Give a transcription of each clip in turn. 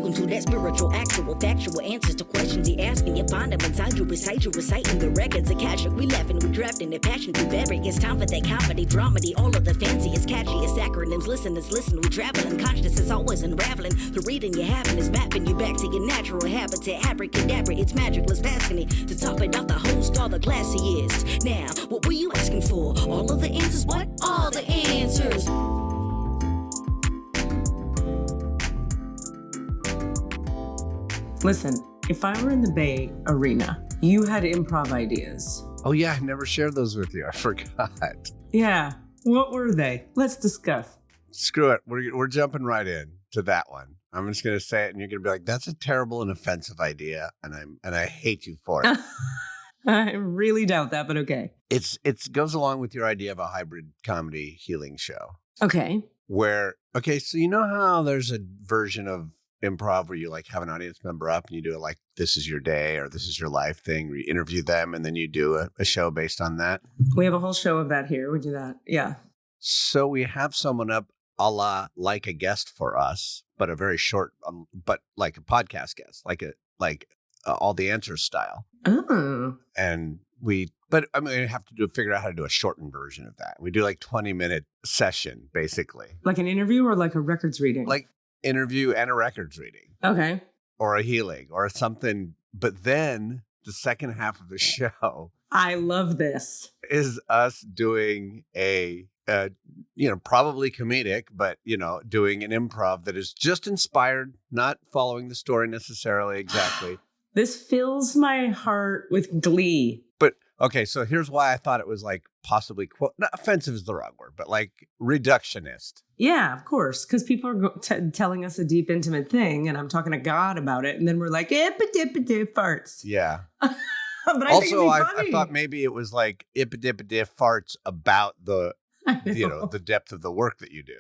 Welcome to that spiritual, actual, factual answers to questions you're asking. You find them inside you, recite you, reciting the records. Akashic, we laughing, we drafting the passion to vary. It's time for that comedy, dramedy, all of the fanciest, catchiest acronyms. Listeners, listen, we traveling. Consciousness is always unraveling. The reading you're having is mapping you back to your natural habitat. Abracadabra, it's magicless, passing it. To top it off, the host, all the classiest. Now, what were you asking for? All of the answers? What? All the answers. Listen, if I were in the Bay Arena, you had improv ideas. Oh yeah, I never shared those with you. I forgot. Yeah. What were they? Let's discuss. Screw it. We're jumping right in to that one. I'm just going to say it and you're going to be like, that's a terrible and offensive idea. And I hate you for it. I really doubt that, but okay. It goes along with your idea of a hybrid comedy healing show. Okay. So you know how there's a version of improv where you like have an audience member up and you do it like this is your day or this is your life thing where you interview them and then you do a show based on that? We have a whole show of that here. We do that. Yeah. So we have someone up a la like a guest for us, but a very short, but like a podcast guest, like all the answers style. Oh. And we have to figure out how to do a shortened version of that. We do like 20-minute session, basically. Like an interview or like a records reading? Like interview and a records reading. Okay. Or a healing or something. But then the second half of the show. I love this. Is us doing a probably comedic, but, doing an improv that is just inspired, not following the story necessarily exactly. This fills my heart with glee. But, okay, so here's why I thought it was like possibly, not offensive is the wrong word, but like reductionist. Yeah, of course, because people are telling us a deep, intimate thing, and I'm talking to God about it, and then we're like, Dipa-Dipa-Dip Farts. Yeah. But also, I thought maybe it was like Dipa-Dipa-Dip Farts about the depth of the work that you do,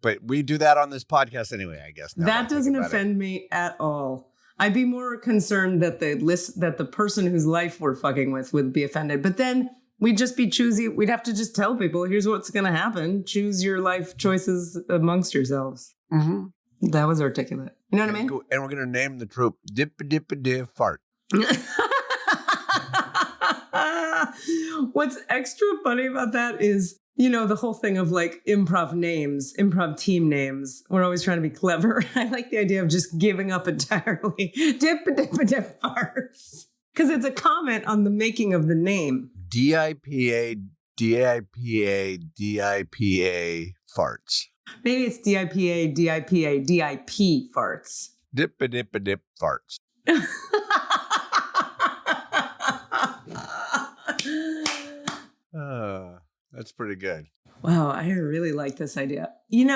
But we do that on this podcast anyway, I guess. That doesn't offend me at all. I'd be more concerned that the person whose life we're fucking with would be offended. But then we'd just be choosy. We'd have to just tell people, here's what's going to happen. Choose your life choices amongst yourselves. Mm-hmm. That was articulate. You know what I mean? And we're going to name the troupe Dipa-Dipa-Dip Fart. What's extra funny about that is, the whole thing of like improv names, improv team names. We're always trying to be clever. I like the idea of just giving up entirely. Dipa-Dipa-Dip Farts. Because it's a comment on the making of the name. Dipa-Dipa-Dipa Farts. Maybe it's Dipa-Dipa-Dip Farts. Dipa-Dipa-Dip Farts. That's pretty good. Wow, I really like this idea. And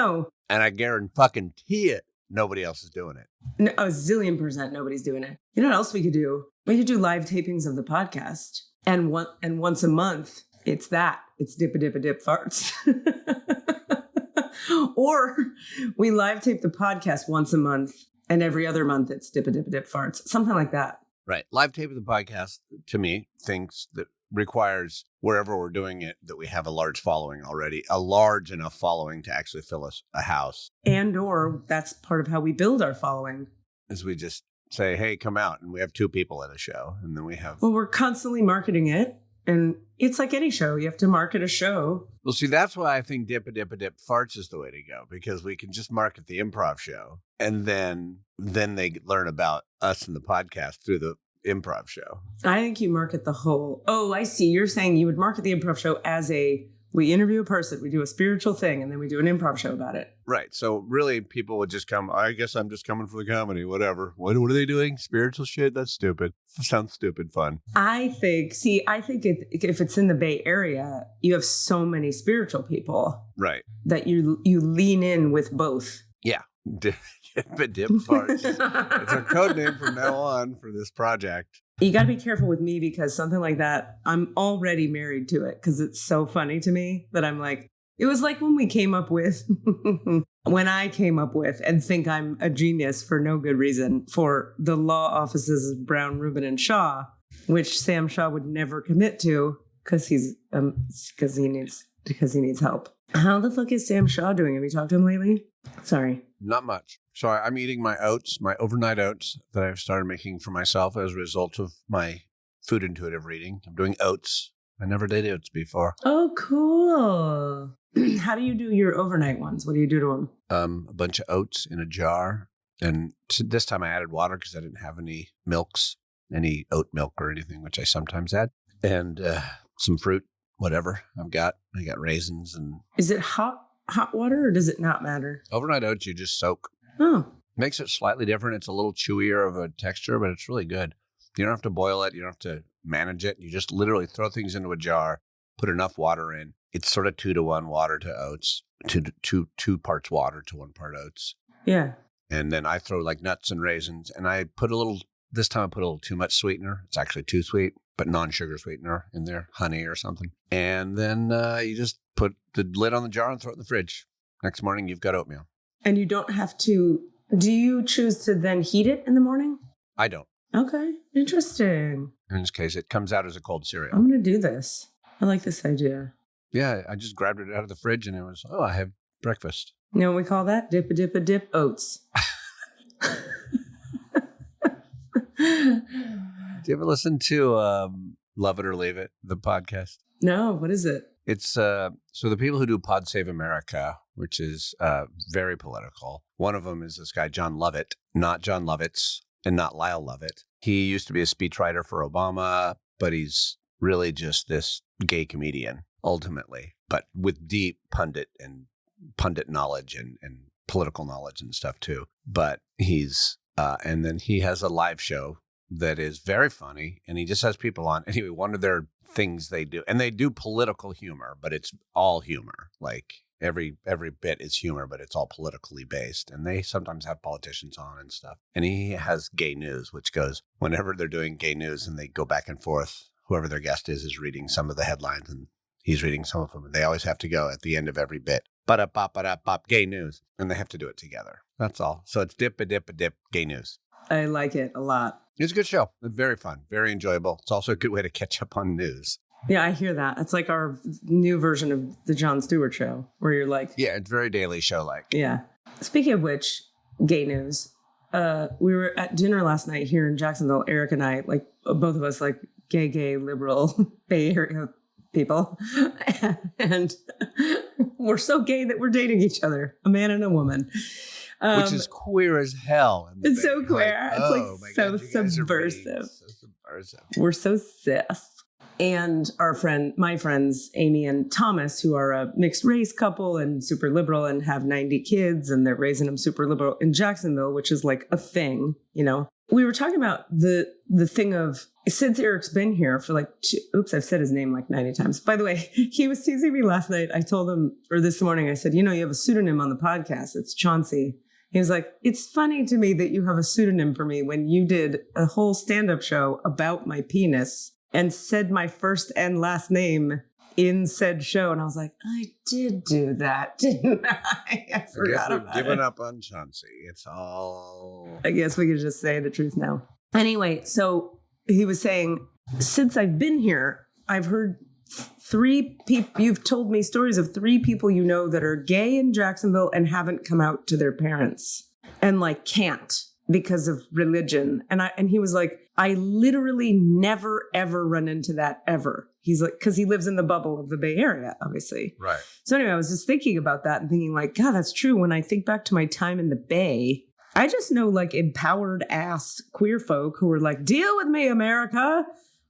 I guarantee it, nobody else is doing it. No, a zillion % nobody's doing it. You know what else we could do? We could do live tapings of the podcast. And once a month, it's Dipa-Dipa-Dip Farts. Or we live tape the podcast once a month, and every other month it's Dipa-Dipa-Dip Farts. Something like that. Right. Live tape of the podcast, to me, thinks that requires wherever we're doing it that we have a large following already, a large enough following to actually fill us a house. And or that's part of how we build our following. Is we just say, hey, come out. And we have 2 people at a show. And then we have... Well, we're constantly marketing it. And it's like any show. You have to market a show. Well, see, that's why I think Dipa-Dipa-Dip Farts is the way to go. Because we can just market the improv show. And then they learn about us and the podcast through the improv show. I think you market the whole... Oh, I see. You're saying you would market the improv show as we interview a person, we do a spiritual thing, and then we do an improv show about it. Right. So really people would just come, I guess I'm just coming for the comedy, whatever. What are they doing? Spiritual shit? That's stupid. Sounds stupid fun. I think if it's in the Bay Area, you have so many spiritual people. Right. That you lean in with both. Yeah. Dip Farts. It's our code name from now on for this project. You got to be careful with me because something like that, I'm already married to it because it's so funny to me that I'm like, it was like when I came up with and think I'm a genius for no good reason for the law offices of Brown, Rubin, and Shaw, which Sam Shaw would never commit to because he needs help. How the fuck is Sam Shaw doing? Have you talked to him lately? Sorry. Not much. So I'm eating my oats, my overnight oats that I've started making for myself as a result of my food intuitive reading. I'm doing oats. I never did oats before. Oh, cool. How do you do your overnight ones? What do you do to them? A bunch of oats in a jar. And this time I added water because I didn't have any milks, any oat milk or anything, which I sometimes add. And some fruit, whatever I've got. I got raisins and... Is it hot water or does it not matter? Overnight oats, you just soak. Oh. Makes it slightly different. It's a little chewier of a texture, but it's really good. You don't have to boil it. You don't have to manage it. You just literally throw things into a jar, put enough water in. It's sort of 2-to-1 water to oats, two parts water to 1 part oats. Yeah. And then I throw like nuts and raisins, and this time I put a little too much sweetener. It's actually too sweet, but non-sugar sweetener in there, honey or something. And then you just put the lid on the jar and throw it in the fridge. Next morning, you've got oatmeal. And you don't have to, do you choose to then heat it in the morning? I don't. Okay, interesting. In this case, it comes out as a cold cereal. I'm going to do this. I like this idea. Yeah, I just grabbed it out of the fridge and it was, I have breakfast. You know what we call that? Dipa-Dipa-Dip oats. Do you ever listen to Love It or Leave It, the podcast? No, what is it? It's so the people who do Pod Save America, which is very political. One of them is this guy, John Lovett, not John Lovitz and not Lyle Lovett. He used to be a speechwriter for Obama, but he's really just this gay comedian, ultimately, but with deep pundit knowledge and political knowledge and stuff too. But he's, and then he has a live show that is very funny, and he just has people on. Anyway, one of their things they do, and they do political humor, but it's all humor. Like every bit is humor, but it's all politically based. And they sometimes have politicians on and stuff. And he has gay news, which goes whenever they're doing gay news and they go back and forth, whoever their guest is reading some of the headlines and he's reading some of them. And they always have to go at the end of every bit, ba-da-bop, gay news. And they have to do it together. That's all. So it's Dipa-Dipa-Dip gay news. I like it a lot. It's a good show. It's very fun, very enjoyable. It's also a good way to catch up on news. Yeah, I hear that. It's like our new version of the Jon Stewart show, where you're like... Yeah, it's very Daily Show-like. Yeah. Speaking of which, gay news. We were at dinner last night here in Jacksonville, Eric and I, like both of us, like gay, liberal Bay Area people. And we're so gay that we're dating each other, a man and a woman. Which is queer as hell. It's so queer. It's so subversive. We're so cis. And my friends, Amy and Thomas, who are a mixed race couple and super liberal and have 90 kids and they're raising them super liberal in Jacksonville, which is like a thing, you know. We were talking about the thing of, since Eric's been here for like, I've said his name like 90 times. By the way, he was teasing me last night. I told him, or this morning, I said, you know, you have a pseudonym on the podcast. It's Chauncey. He was like, it's funny to me that you have a pseudonym for me when you did a whole stand-up show about my penis and said my first and last name in said show. And I was like, I did do that, didn't I? I forgot about it. Given up on Chauncey. It's all... I guess we could just say the truth now. Anyway, so he was saying, since I've been here, I've heard 3 people, you've told me stories of 3 people you know that are gay in Jacksonville and haven't come out to their parents and like can't because of religion. And he was like, I literally never, ever run into that ever. He's like, because he lives in the bubble of the Bay Area, obviously. Right. So anyway, I was just thinking about that and thinking like, God, that's true. When I think back to my time in the Bay, I just know like empowered ass queer folk who were like, deal with me, America.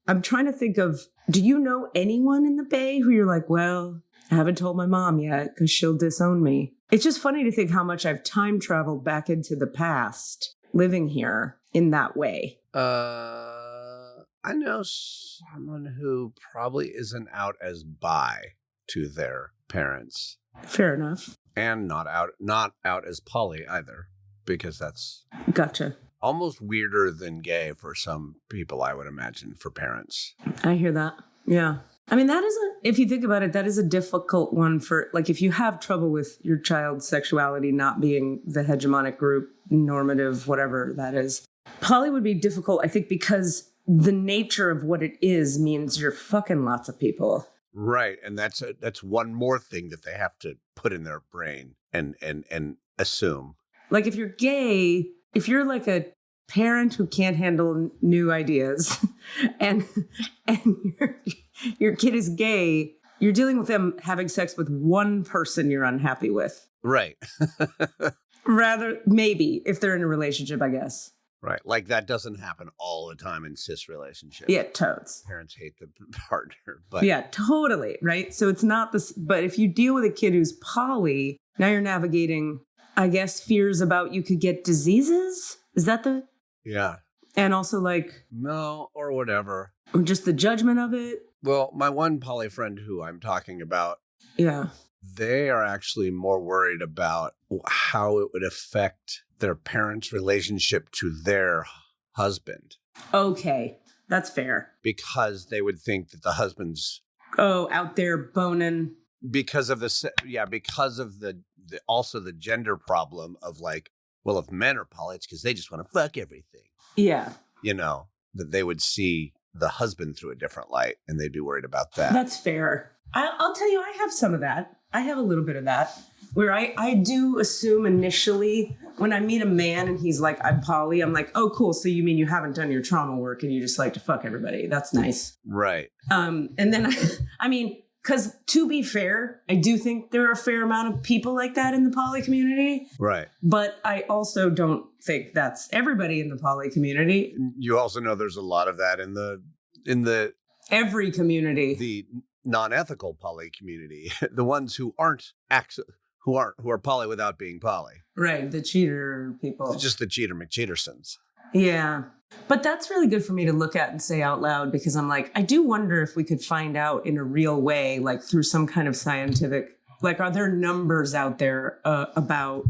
I'm trying to think of, do you know anyone in the Bay who you're like, well, I haven't told my mom yet because she'll disown me. It's just funny to think how much I've time traveled back into the past living here in that way. I know someone who probably isn't out as bi to their parents. Fair enough. And not out as poly either, because that's gotcha. Almost weirder than gay for some people, I would imagine, for parents. I hear that. Yeah. I mean, if you think about it, that is a difficult one for, like, if you have trouble with your child's sexuality not being the hegemonic group, normative, whatever that is, poly would be difficult, I think, because the nature of what it is means you're fucking lots of people. Right. And that's one more thing that they have to put in their brain and assume. Like if you're gay, if you're like a parent who can't handle new ideas and your kid is gay, you're dealing with them having sex with one person you're unhappy with. Right. Rather, maybe if they're in a relationship, I guess. Right. Like that doesn't happen all the time in cis relationships. Yeah, totes. Parents hate the partner. But yeah, totally. Right. So it's not this. But if you deal with a kid who's poly, now you're navigating, I guess, fears about you could get diseases. Is that the? Yeah. And also like. No, or whatever. Or just the judgment of it. Well, my one poly friend who I'm talking about. Yeah. They are actually more worried about how it would affect their parents' relationship to their husband. Okay, that's fair. Because they would think that the husband's... Oh, out there boning. Because of the also the gender problem of like, well, if men are poly, it's because they just want to fuck everything. Yeah. You know, that they would see the husband through a different light and they'd be worried about that. That's fair. I'll tell you, I have some of that. I have a little bit of that where I do assume initially when I meet a man and he's like, I'm poly, I'm like, oh, cool. So you mean you haven't done your trauma work and you just like to fuck everybody. That's nice. Right. And then, I mean, because to be fair, I do think there are a fair amount of people like that in the poly community. Right. But I also don't think that's everybody in the poly community. You also know there's a lot of that in the every community. The non-ethical poly community, the ones who are poly without being poly. Right, the cheater people. It's just the cheater McCheatersons. Yeah. But that's really good for me to look at and say out loud because I'm like, I do wonder if we could find out in a real way, like through some kind of scientific, like are there numbers out there about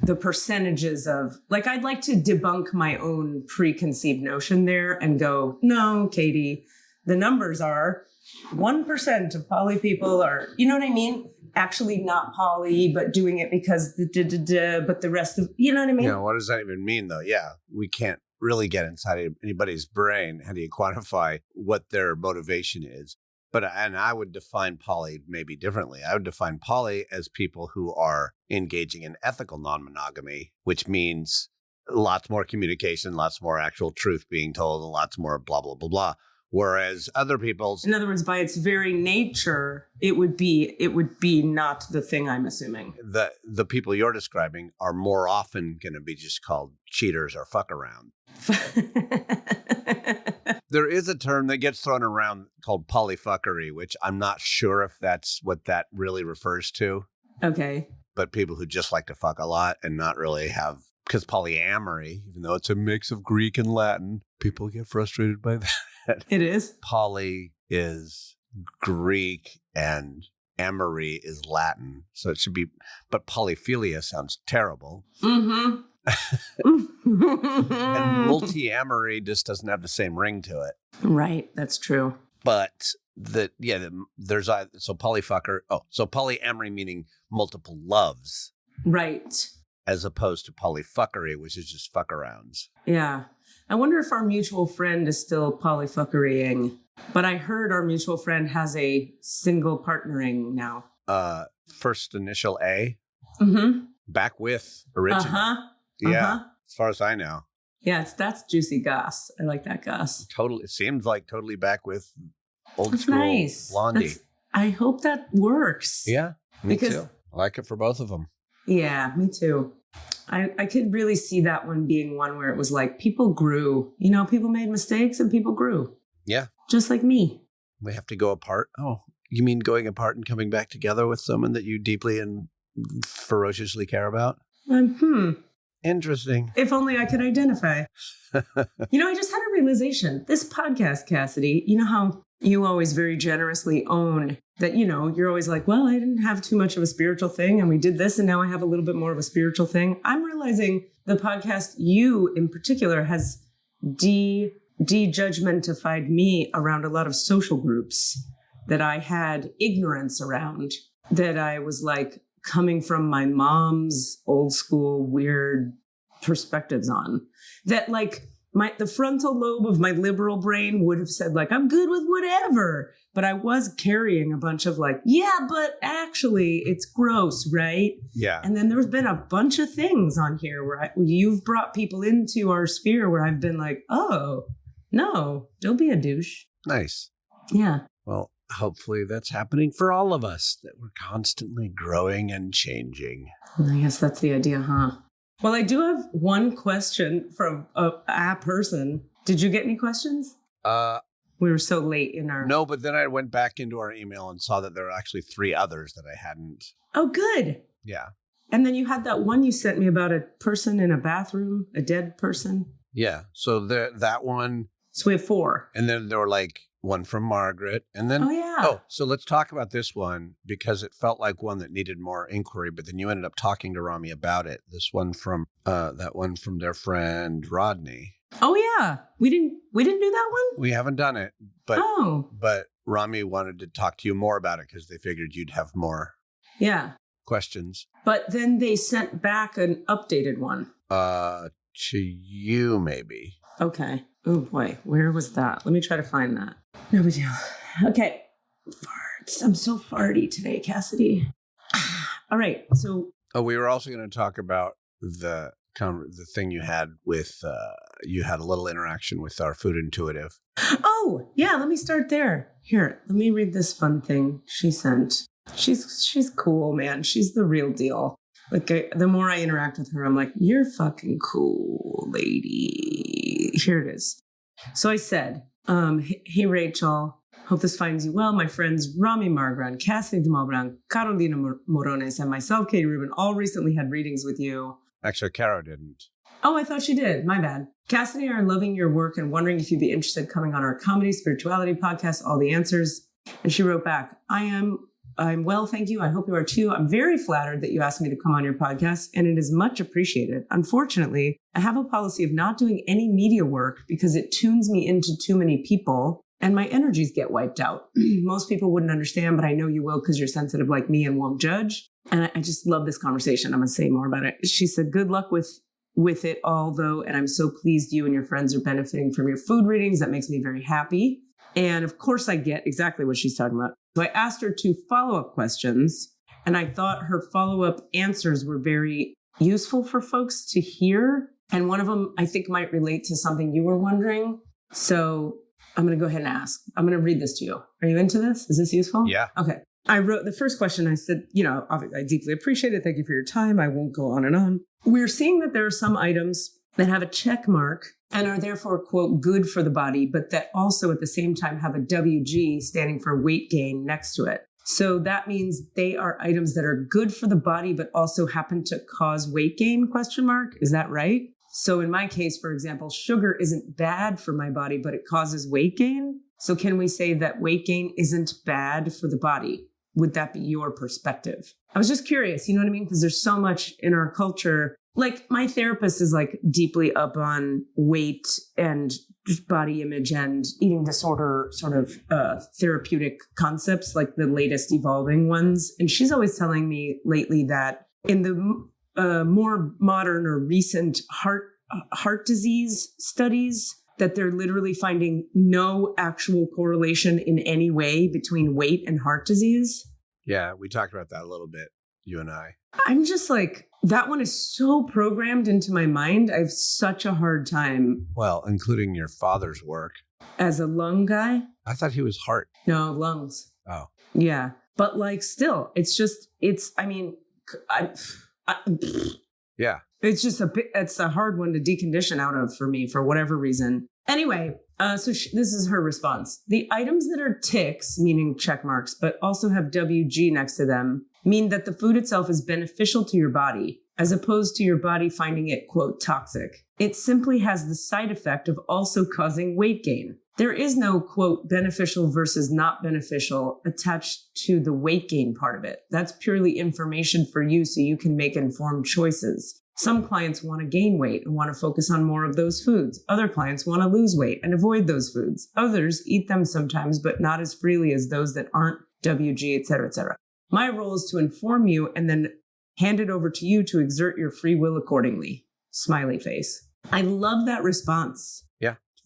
the percentages of, like I'd like to debunk my own preconceived notion there and go, no, Katie, the numbers are 1% of poly people are, you know what I mean? Actually not poly, but doing it because but the rest of, you know what I mean? Yeah, what does that even mean though? Yeah, we can't really get inside anybody's brain. How do you quantify what their motivation is? And I would define poly maybe differently. I would define poly as people who are engaging in ethical non-monogamy, which means lots more communication, lots more actual truth being told, and lots more blah, blah, blah, blah. Whereas other people's... In other words, by its very nature, it would be not the thing I'm assuming. The people you're describing are more often going to be just called cheaters or fuck around. There is a term that gets thrown around called polyfuckery, which I'm not sure if that's what that really refers to. Okay. But people who just like to fuck a lot and not really have... Because polyamory, even though it's a mix of Greek and Latin, people get frustrated by that. It is. Poly is Greek and amory is Latin. So it should be, but polyphilia sounds terrible. Mm-hmm. And multi-amory just doesn't have the same ring to it. Right. That's true. But there's so polyfucker. Oh, so polyamory meaning multiple loves. Right. As opposed to polyfuckery, which is just fuck arounds. Yeah. I wonder if our mutual friend is still polyfuckerying. But I heard our mutual friend has a single partnering now. First initial A. Mm-hmm. Back with original. Uh-huh. Yeah. As far as I know. Yeah, that's juicy goss. I like that goss. Totally. It seems like totally back with old that's school nice. Blondie. I hope that works. Yeah, me too. I like it for both of them. Yeah, me too. I could really see that one being one where it was like people grew. You know, people made mistakes and people grew. Yeah. Just like me. We have to go apart. Oh, you mean going apart and coming back together with someone that you deeply and ferociously care about? Interesting. If only I could identify. You know, I just had a realization. This podcast, Cassidy, you know how you always very generously own that, you know, you're always like, well, I didn't have too much of a spiritual thing and we did this and now I have a little bit more of a spiritual thing. I'm realizing the podcast, you in particular, has de-judgmentified me around a lot of social groups that I had ignorance around, that I was like coming from my mom's old school weird perspectives on. That like the frontal lobe of my liberal brain would have said like, I'm good with whatever. But I was carrying a bunch of like, yeah, but actually it's gross, right? Yeah. And then there's been a bunch of things on here where you've brought people into our sphere where I've been like, oh, no, don't be a douche. Nice. Yeah. Well, hopefully that's happening for all of us, that we're constantly growing and changing. I guess that's the idea, huh? Well, I do have one question from a person. Did you get any questions? We were so late in our... No, but then I went back into our email and saw that there were actually 3 others that I hadn't. Oh, good. Yeah. And then you had that one you sent me about a person in a bathroom, a dead person. Yeah. So that one. So we have 4. And then there were like one from Margaret. And then... Oh, yeah. Oh, so let's talk about this one because it felt like one that needed more inquiry, but then you ended up talking to Rami about it. This one from that one from their friend Rodney. Oh yeah, we didn't do that one. We haven't done it, but Rami wanted to talk to you more about it because they figured you'd have more questions. But then they sent back an updated one. To you maybe. Okay. Oh boy, where was that? Let me try to find that. No big deal. Okay. Farts. I'm so farty today, Cassidy. All right. So. Oh, we were also going to talk about the thing you had with, you had a little interaction with our food intuitive. Oh, yeah. Let me start there. Here, let me read this fun thing she sent. She's cool, man. She's the real deal. Like, the more I interact with her, I'm like, you're fucking cool, lady. Here it is. So I said, hey, Rachel, hope this finds you well. My friends Rami Margran, Cassidy Demobran, Carolina Morones, and myself, Katie Rubin, all recently had readings with you. Actually, Caro didn't. Oh, I thought she did. My bad. Cassidy and I are loving your work and wondering if you'd be interested in coming on our comedy spirituality podcast, All the Answers. And she wrote back, I'm well, thank you. I hope you are too. I'm very flattered that you asked me to come on your podcast, and it is much appreciated. Unfortunately, I have a policy of not doing any media work because it tunes me into too many people and my energies get wiped out. Most people wouldn't understand, but I know you will because you're sensitive like me and won't judge. And I just love this conversation. I'm going to say more about it. She said, good luck with it all, though, and I'm so pleased you and your friends are benefiting from your food readings. That makes me very happy. And of course, I get exactly what she's talking about. So I asked her 2 follow-up questions, and I thought her follow-up answers were very useful for folks to hear. And one of them, I think, might relate to something you were wondering. So I'm going to go ahead and ask. I'm going to read this to you. Are you into this? Is this useful? Yeah. Okay. I wrote the first question. I said, I deeply appreciate it. Thank you for your time. I won't go on and on. We're seeing that there are some items that have a check mark and are therefore, quote, good for the body, but that also at the same time have a WG standing for weight gain next to it. So that means they are items that are good for the body, but also happen to cause weight gain, question mark. Is that right? So in my case, for example, sugar isn't bad for my body, but it causes weight gain. So can we say that weight gain isn't bad for the body? Would that be your perspective? I was just curious, you know what I mean? Because there's so much in our culture. Like my therapist is like deeply up on weight and just body image and eating disorder sort of therapeutic concepts, like the latest evolving ones. And she's always telling me lately that in the more modern or recent heart disease studies, that they're literally finding no actual correlation in any way between weight and heart disease. Yeah, we talked about that a little bit, you and I. I'm just like, that one is so programmed into my mind. I have such a hard time. Well, including your father's work. As a lung guy? I thought he was heart. No, lungs. Oh. Yeah. But like still, Yeah. It's just it's a hard one to decondition out of for me for whatever reason. Anyway, so this is her response. The items that are ticks, meaning check marks, but also have WG next to them, mean that the food itself is beneficial to your body, as opposed to your body finding it, quote, toxic. It simply has the side effect of also causing weight gain. There is no, quote, beneficial versus not beneficial attached to the weight gain part of it. That's purely information for you so you can make informed choices. Some clients want to gain weight and want to focus on more of those foods. Other clients want to lose weight and avoid those foods. Others eat them sometimes, but not as freely as those that aren't WG, et cetera, et cetera. My role is to inform you and then hand it over to you to exert your free will accordingly. Smiley face. I love that response.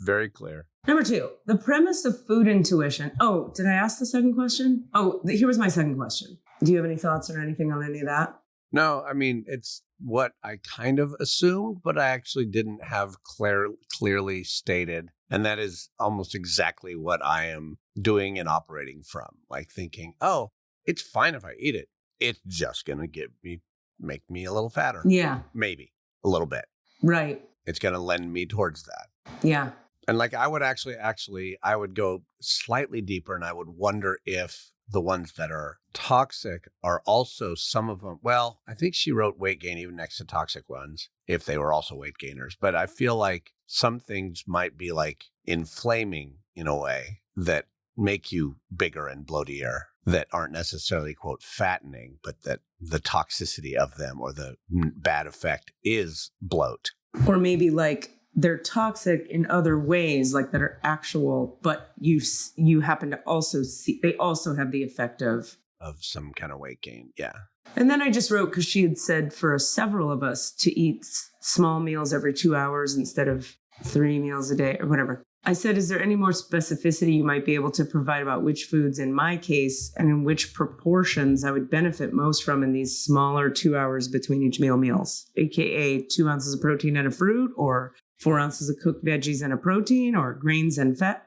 very clear. Number 2, the premise of food intuition. Oh, did I ask the second question? Oh, here was my second question. Do you have any thoughts or anything on any of that? No, I mean, it's what I kind of assumed, but I actually didn't have clearly stated. And that is almost exactly what I am doing and operating from. Like thinking, oh, it's fine if I eat it. It's just going to make me a little fatter. Yeah. Maybe a little bit. Right. It's going to lend me towards that. Yeah. And like I would I would go slightly deeper and I would wonder if the ones that are toxic are also some of them. Well, I think she wrote weight gain even next to toxic ones if they were also weight gainers. But I feel like some things might be like inflaming in a way that make you bigger and bloatier that aren't necessarily, quote, fattening, but that the toxicity of them or the bad effect is bloat. Or maybe like they're toxic in other ways, like that are actual, but you happen to also see, they also have the effect of some kind of weight gain. Yeah. And then I just wrote, because she had said for several of us to eat small meals every 2 hours instead of 3 meals a day or whatever. I said, is there any more specificity you might be able to provide about which foods in my case and in which proportions I would benefit most from in these smaller 2 hours between each meals, aka 2 ounces of protein and a fruit, or 4 ounces of cooked veggies and a protein, or grains and fat,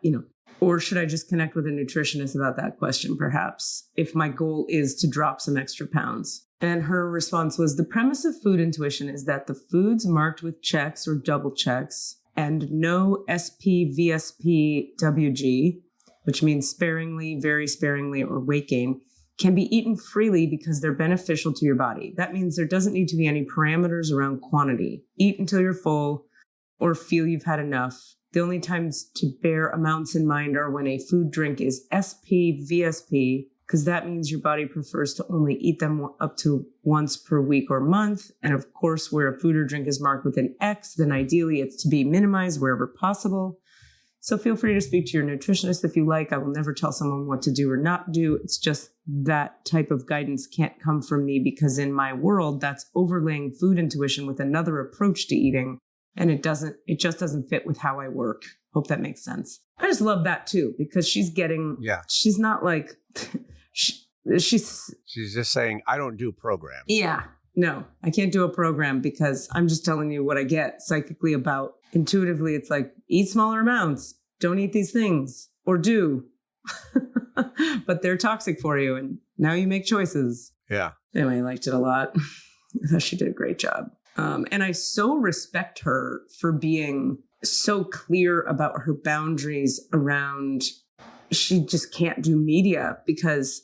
or should I just connect with a nutritionist about that question, perhaps, if my goal is to drop some extra pounds? And her response was, the premise of food intuition is that the foods marked with checks or double checks and no SP, VSP, WG, which means sparingly, very sparingly, or weight gain, can be eaten freely because they're beneficial to your body. That means there doesn't need to be any parameters around quantity. Eat until you're full or feel you've had enough. The only times to bear amounts in mind are when a food drink is SP, VSP, because that means your body prefers to only eat them up to once per week or month. And of course, where a food or drink is marked with an X, then ideally it's to be minimized wherever possible. So feel free to speak to your nutritionist if you like. I will never tell someone what to do or not do. It's just that type of guidance can't come from me because in my world, that's overlaying food intuition with another approach to eating. And it just doesn't fit with how I work. Hope that makes sense. I just love that too, because she's not like, she's just saying, I don't do programs. Yeah, no, I can't do a program because I'm just telling you what I get psychically about. Intuitively, it's like, eat smaller amounts, don't eat these things, or do, but they're toxic for you. And now you make choices. Yeah. Anyway, I liked it a lot. I thought she did a great job. And I so respect her for being so clear about her boundaries around, she just can't do media because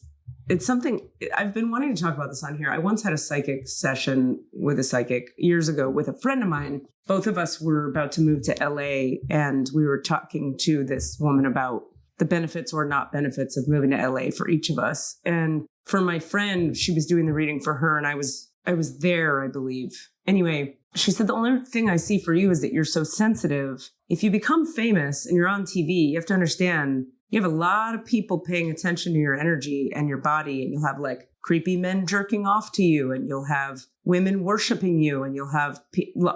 it's something I've been wanting to talk about this on here. I once had a psychic session with a psychic years ago with a friend of mine. Both of us were about to move to LA and we were talking to this woman about the benefits or not benefits of moving to LA for each of us. And for my friend, she was doing the reading for her and I was there, I believe. Anyway, she said, the only thing I see for you is that you're so sensitive. If you become famous and you're on TV, you have to understand you have a lot of people paying attention to your energy and your body. And you'll have like creepy men jerking off to you and you'll have women worshiping you and you'll have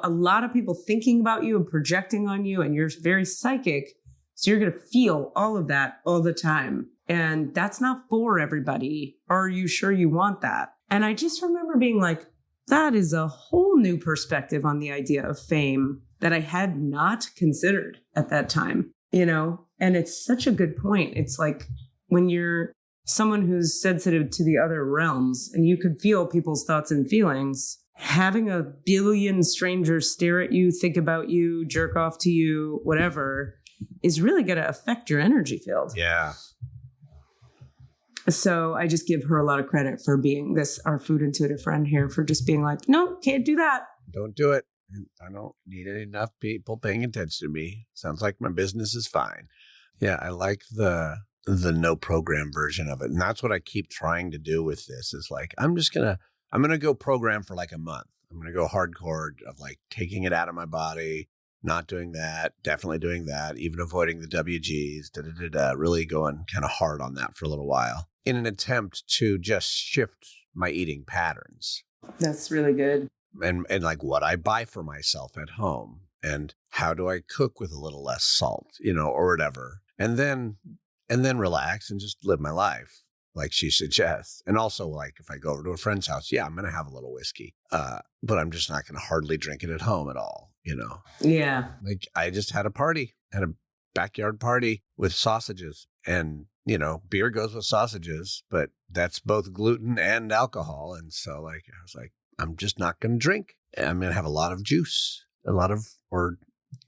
a lot of people thinking about you and projecting on you. And you're very psychic. So you're going to feel all of that all the time. And that's not for everybody. Are you sure you want that? And I just remember being like, that is a whole new perspective on the idea of fame that I had not considered at that time, And it's such a good point. It's like when you're someone who's sensitive to the other realms and you could feel people's thoughts and feelings, having a billion strangers stare at you, think about you, jerk off to you, whatever, is really going to affect your energy field. Yeah. So I just give her a lot of credit for being our food intuitive friend here, for just being like, no, can't do that. Don't do it. I don't need enough people paying attention to me. Sounds like my business is fine. Yeah, I like the no program version of it. And that's what I keep trying to do with this is like, I'm going to go program for like a month. I'm going to go hardcore of like taking it out of my body, not doing that, definitely doing that, even avoiding the WGs, really going kind of hard on that for a little while in an attempt to just shift my eating patterns. That's really good. And like what I buy for myself at home And how do I cook with a little less salt, or whatever. And then relax and just live my life like she suggests. And also, like, if I go over to a friend's house, yeah, I'm going to have a little whiskey. But I'm just not going to hardly drink it at home at all, Yeah. Like, I just had a backyard party with sausages, and beer goes with sausages, but that's both gluten and alcohol. And so, like, I was like, I'm just not going to drink. I'm going to have a lot of juice, or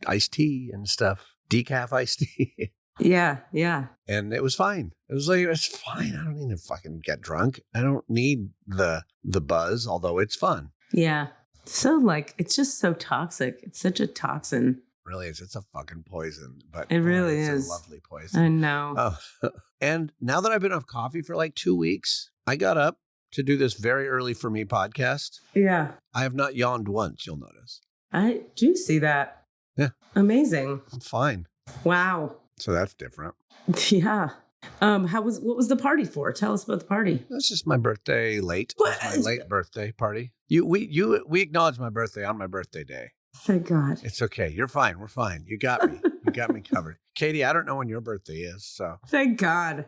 iced tea and stuff, decaf iced tea. Yeah. Yeah. And it was fine. It was like, it's fine. I don't need to fucking get drunk. I don't need the buzz, although it's fun. Yeah. So, like, it's just so toxic. It's such a toxin. Really is. It's a fucking poison, but it really is a lovely poison. I know. Oh. And now that I've been off coffee for like 2 weeks, I got up to do this very early for me podcast. Yeah. I have not yawned once, you'll notice. I do see that. Yeah. Amazing. I'm fine. Wow. So that's different. Yeah. What was the party for? Tell us about the party. That's just my birthday late. What? My late birthday party. We acknowledge my birthday on my birthday day. Thank God. It's okay. You're fine. We're fine. You got me. You got me covered. Katie, I don't know when your birthday is, so. Thank God.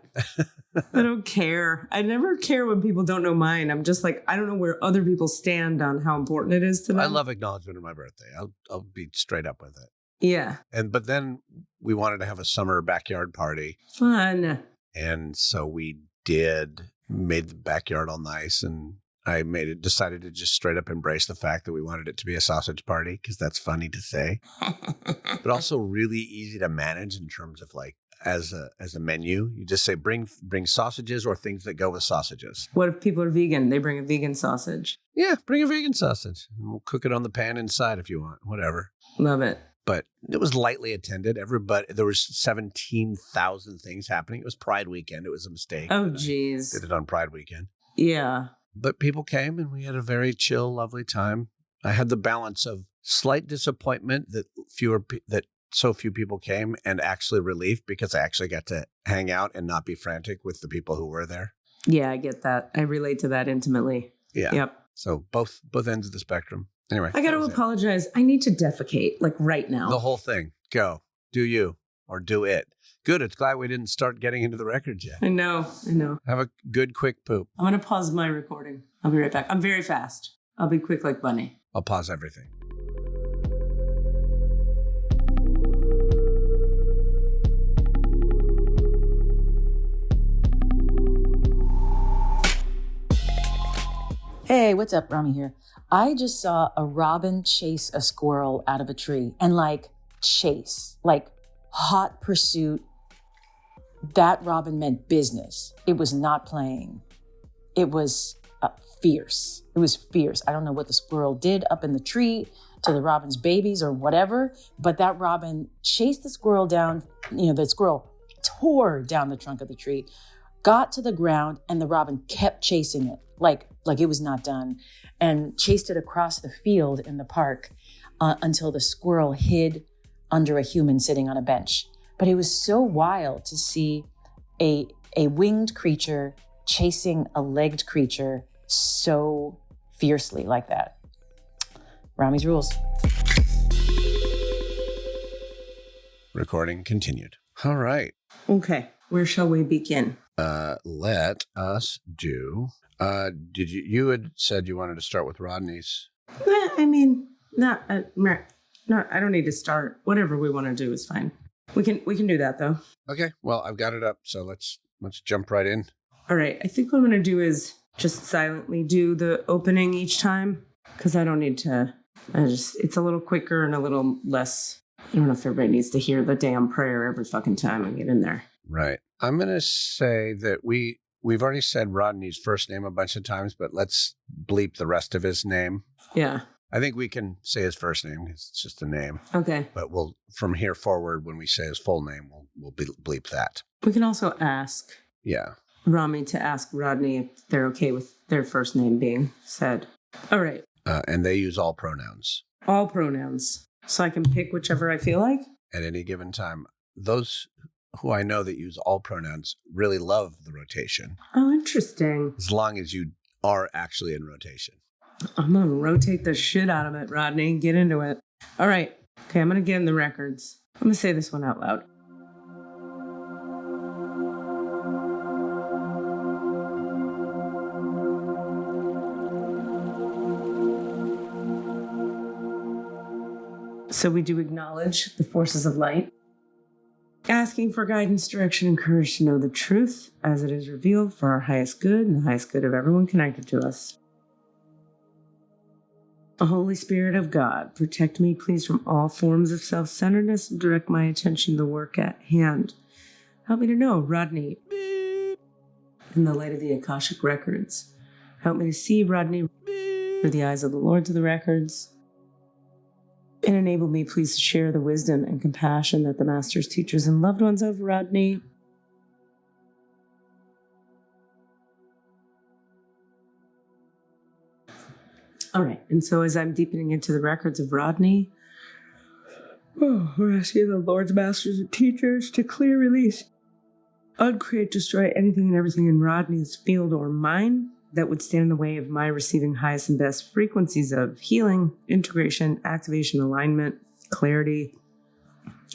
I don't care. I never care when people don't know mine. I'm just like, I don't know where other people stand on how important it is to them. I love acknowledgement of my birthday. I'll be straight up with it. Yeah. But then we wanted to have a summer backyard party. Fun. And so we made the backyard all nice, and I decided to just straight up embrace the fact that we wanted it to be a sausage party, because that's funny to say, but also really easy to manage in terms of, like, as a menu. You just say, bring sausages or things that go with sausages. What if people are vegan? They bring a vegan sausage. Yeah, bring a vegan sausage. And we'll cook it on the pan inside if you want, whatever. Love it. But it was lightly attended. There was 17,000 things happening. It was Pride weekend. It was a mistake. Oh, geez. Did it on Pride weekend. Yeah. But people came and we had a very chill, lovely time. I had the balance of slight disappointment that so few people came, and actually relief because I actually got to hang out and not be frantic with the people who were there. Yeah, I get that. I relate to that intimately. Yeah. Yep. So both ends of the spectrum. Anyway. I got to apologize. I need to defecate, like, right now. The whole thing. Go. Do you or do it. Good. It's glad we didn't start getting into the records yet. I know. Have a good, quick poop. I'm going to pause my recording. I'll be right back. I'm very fast. I'll be quick like Bunny. I'll pause everything. Hey, what's up? Rami here. I just saw a robin chase a squirrel out of a tree, and chase, hot pursuit. That robin meant business. It was not playing. It was fierce. It was fierce. I don't know what the squirrel did up in the tree to the robin's babies or whatever, but that robin chased the squirrel down. The squirrel tore down the trunk of the tree, got to the ground, and the robin kept chasing it like it was not done, and chased it across the field in the park until the squirrel hid under a human sitting on a bench. But it was so wild to see a winged creature chasing a legged creature so fiercely like that. Rami's rules. Recording continued. All right. Okay. Where shall we begin? Let us do. You had said you wanted to start with Rodney's. I mean, not. I don't need to start. Whatever we want to do is fine. We can do that though. Okay. Well, I've got it up, so let's jump right in. All right. I think what I'm going to do is just silently do the opening each time, because I don't need to. It's a little quicker and a little less. I don't know if everybody needs to hear the damn prayer every fucking time I get in there. Right. I'm going to say that we've already said Rodney's first name a bunch of times, but let's bleep the rest of his name. Yeah. I think we can say his first name. It's just a name. Okay. But from here forward, when we say his full name, we'll bleep that. We can also ask Rami to ask Rodney if they're okay with their first name being said. All right. And they use all pronouns. All pronouns. So I can pick whichever I feel like? At any given time. Those who I know that use all pronouns really love the rotation. Oh, interesting. As long as you are actually in rotation. I'm going to rotate the shit out of it, Rodney. Get into it. All right. Okay, I'm going to get in the records. I'm going to say this one out loud. So we do acknowledge the forces of light, asking for guidance, direction, and courage to know the truth as it is revealed for our highest good and the highest good of everyone connected to us. O Holy Spirit of God, protect me, please, from all forms of self-centeredness and direct my attention to the work at hand. Help me to know, Rodney, in the light of the Akashic Records. Help me to see Rodney through the eyes of the Lords of the Records. And enable me, please, to share the wisdom and compassion that the masters, teachers, and loved ones of Rodney all right, and so as I'm deepening into the records of Rodney, we're asking the Lords, masters, and teachers to clear, release, uncreate, destroy anything and everything in Rodney's field or mind that would stand in the way of my receiving highest and best frequencies of healing, integration, activation, alignment, clarity,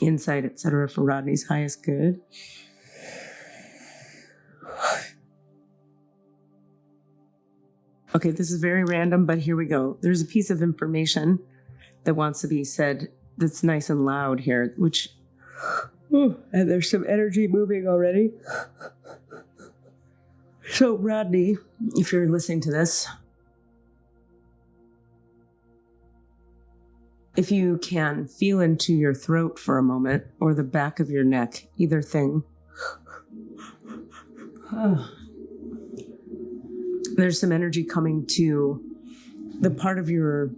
insight, etc. for Rodney's highest good. Okay, this is very random, but here we go. There's a piece of information that wants to be said that's nice and loud here, which, and there's some energy moving already. So, Rodney, if you're listening to this, if you can feel into your throat for a moment or the back of your neck, either thing. There's some energy coming to the part of your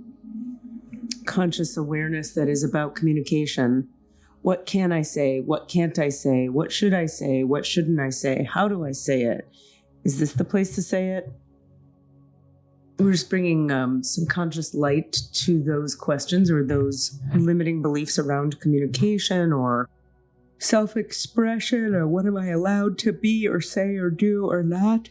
conscious awareness that is about communication. What can I say? What can't I say? What should I say? What shouldn't I say? How do I say it? Is this the place to say it? We're just bringing some conscious light to those questions or those limiting beliefs around communication or self-expression or what am I allowed to be or say or do or not.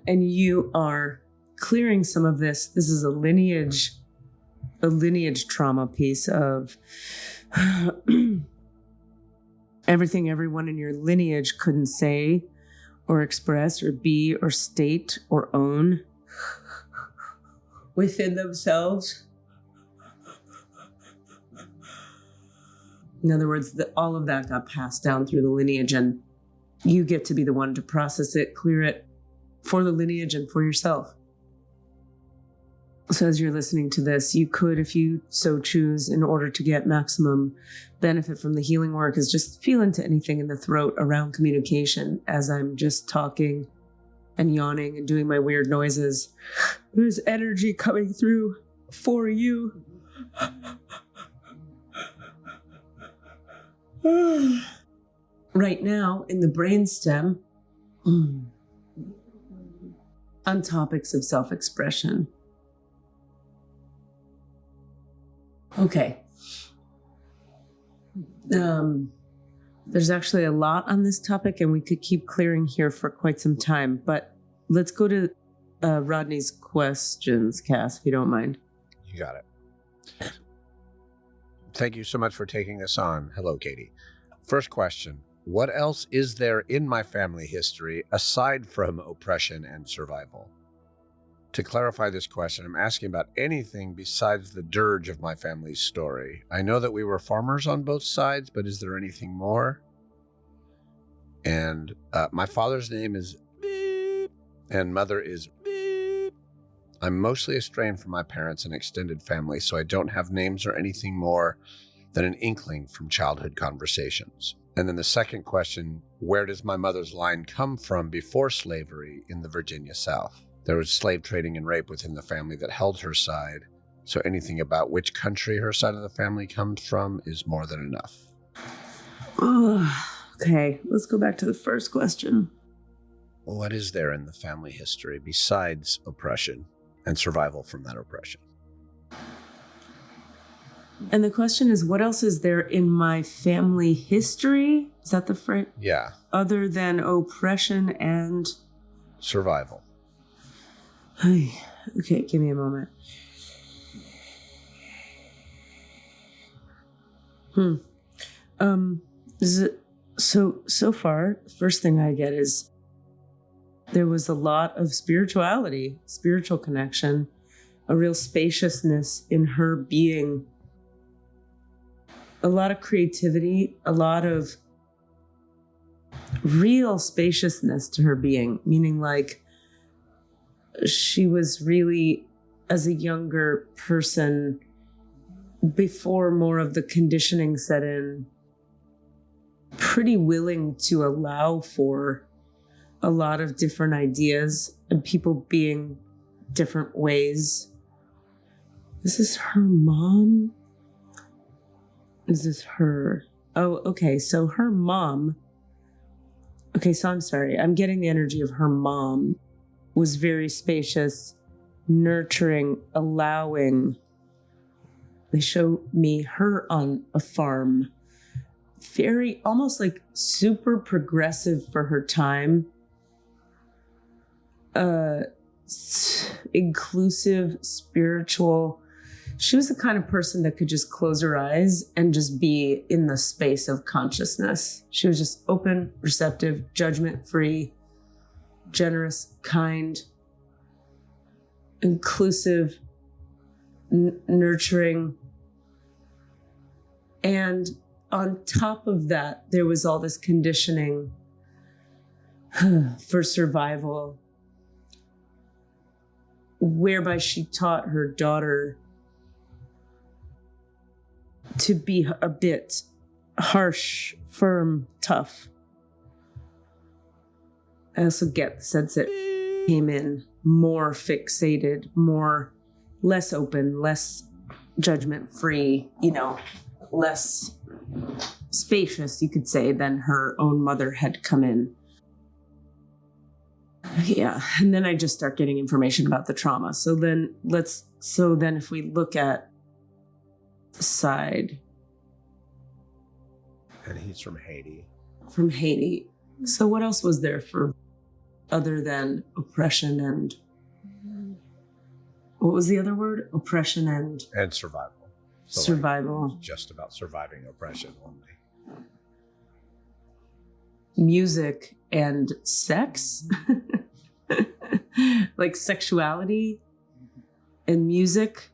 And you are clearing some of this. This is a lineage trauma piece of everything everyone in your lineage couldn't say or express or be or state or own within themselves. In other words, all of that got passed down through the lineage, and you get to be the one to process it, clear it for the lineage and for yourself. So as you're listening to this, you could, if you so choose, in order to get maximum benefit from the healing work, is just feel into anything in the throat around communication as I'm just talking and yawning and doing my weird noises. There's energy coming through for you. Right now, in the brainstem, on topics of self-expression. Okay. There's actually a lot on this topic, and we could keep clearing here for quite some time, but let's go to Rodney's questions, Cass, if you don't mind. You got it. Thank you so much for taking this on. Hello, Katie. First question. What else is there in my family history aside from oppression and survival? To clarify this question, I'm asking about anything besides the dirge of my family's story. I know that we were farmers on both sides, but is there anything more? And my father's name is Beep, and mother is Beep. I'm mostly estranged from my parents and extended family, so I don't have names or anything more than an inkling from childhood conversations. And then the second question, where does my mother's line come from before slavery in the Virginia South? There was slave trading and rape within the family that held her side, so anything about which country her side of the family comes from is more than enough. Okay, let's go back to the first question. What is there in the family history besides oppression and survival from that oppression? And the question is, what else is there in my family history? Is that the phrase? Yeah. Other than oppression and survival. Okay, give me a moment. Is it so far, first thing I get is there was a lot of spirituality, spiritual connection, a real spaciousness in her being, a lot of creativity, a lot of real spaciousness to her being, meaning like she was really, as a younger person, before more of the conditioning set in, pretty willing to allow for a lot of different ideas and people being different ways. Is this her mom? Is this her? Oh, okay. So her mom. Okay, so I'm sorry. I'm getting the energy of her mom was very spacious, nurturing, allowing. They show me her on a farm. Very, almost like super progressive for her time. Inclusive, spiritual. She was the kind of person that could just close her eyes and just be in the space of consciousness. She was just open, receptive, judgment-free, generous, kind, inclusive, nurturing. And on top of that, there was all this conditioning for survival, whereby she taught her daughter to be a bit harsh, firm, tough. I also get the sense that came in more fixated, less open, less judgment-free, less spacious, you could say, than her own mother had come in. Yeah, and then I just start getting information about the trauma. So then if we look at side. And he's from Haiti. From Haiti. So what else was there for other than oppression and what was the other word? Oppression and survival. So survival. Like, just about surviving oppression only. Music and sex. Like sexuality and music.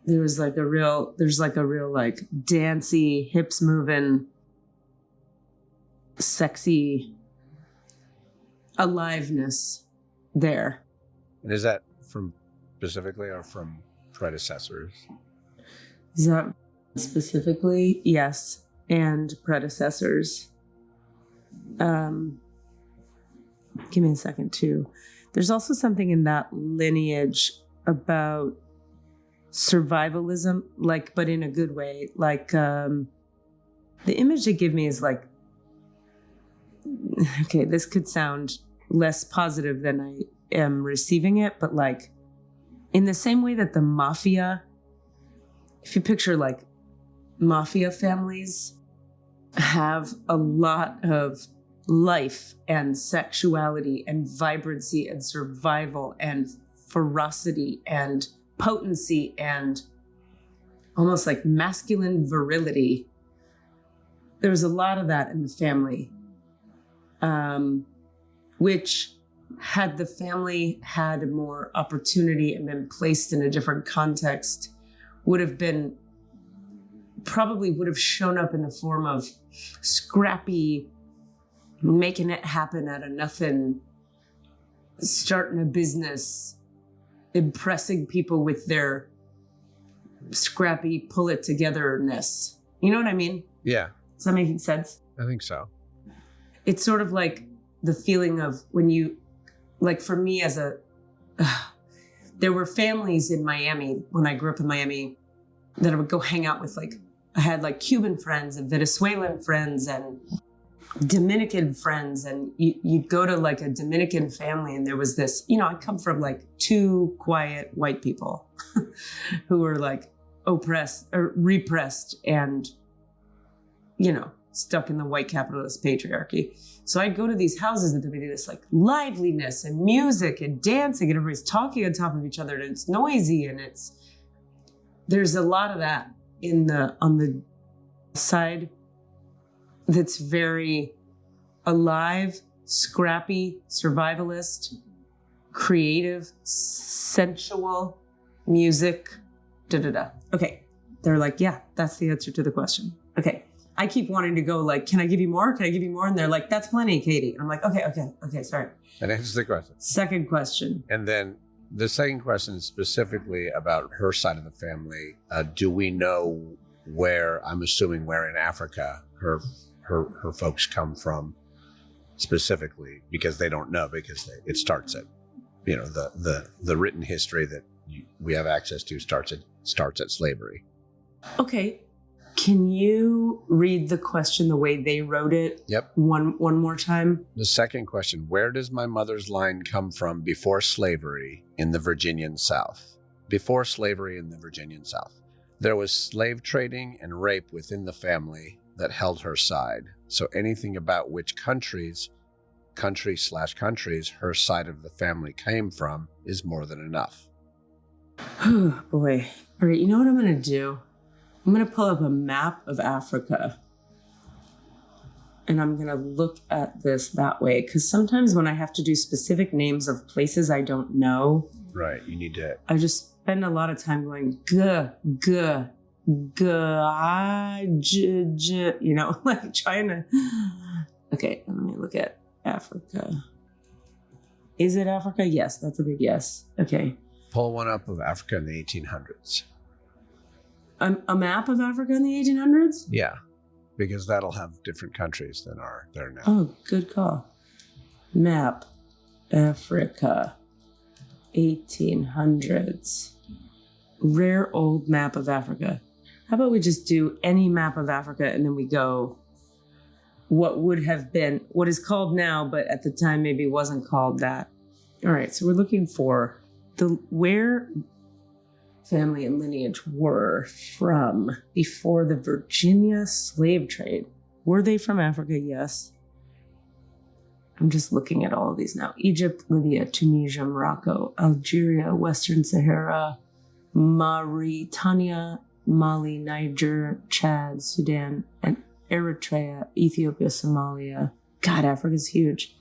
There's like a real like dancey, hips moving, sexy aliveness there. And is that from specifically or from predecessors? Is that specifically? Yes. And predecessors. Give me a second too. There's also something in that lineage about survivalism, like, but in a good way. Like, the image they give me is like, okay, this could sound less positive than I am receiving it, but like, in the same way that the mafia, if you picture like mafia families have a lot of life and sexuality and vibrancy and survival and ferocity and potency and almost like masculine virility. There was a lot of that in the family, which had the family had more opportunity and been placed in a different context, would have shown up in the form of scrappy, making it happen out of nothing, starting a business, impressing people with their scrappy pull it togetherness. You know what I mean? Yeah. Is that making sense? I think so. It's sort of like the feeling of when you, like for me there were families in Miami when I grew up in Miami that I would go hang out with. Like I had like Cuban friends and Venezuelan friends and Dominican friends, and you'd go to like a Dominican family and there was this, I come from like two quiet white people who were like oppressed or repressed and, stuck in the white capitalist patriarchy. So I'd go to these houses and there'd be this like liveliness and music and dancing and everybody's talking on top of each other and it's noisy and there's a lot of that on the side that's very alive, scrappy, survivalist, creative, sensual music, Okay. They're like, yeah, that's the answer to the question. Okay. I keep wanting to go like, can I give you more? Can I give you more? And they're like, that's plenty, Katie. I'm like, okay, sorry. That answers the question. Second question. And then the second question is specifically about her side of the family. Do we know where, I'm assuming where in Africa her folks come from specifically, because they don't know, because it starts at, the written history that we have access to starts at slavery. Okay. Can you read the question the way they wrote it? Yep. One more time. The second question, where does my mother's line come from before slavery in the Virginian South? Before slavery in the Virginian South. There was slave trading and rape within the family that held her side. So anything about which countries her side of the family came from is more than enough. Oh, boy. All right, you know what I'm going to do? I'm going to pull up a map of Africa. And I'm going to look at this that way. Because sometimes when I have to do specific names of places I don't know. Right, you need to. I just spend a lot of time going, like trying to. Okay, let me look at Africa. Is it Africa? Yes, that's a big yes. Okay. Pull one up of Africa in the 1800s. A map of Africa in the 1800s? Yeah, because that'll have different countries than are there now. Oh, good call. Map, Africa, 1800s. Rare old map of Africa. How about we just do any map of Africa and then we go what would have been, what is called now, but at the time maybe wasn't called that. All right, so we're looking for where family and lineage were from before the Virginia slave trade. Were they from Africa? Yes. I'm just looking at all of these now. Egypt, Libya, Tunisia, Morocco, Algeria, Western Sahara, Mauritania, Mali, Niger, Chad, Sudan, and Eritrea, Ethiopia, Somalia. God, Africa's huge.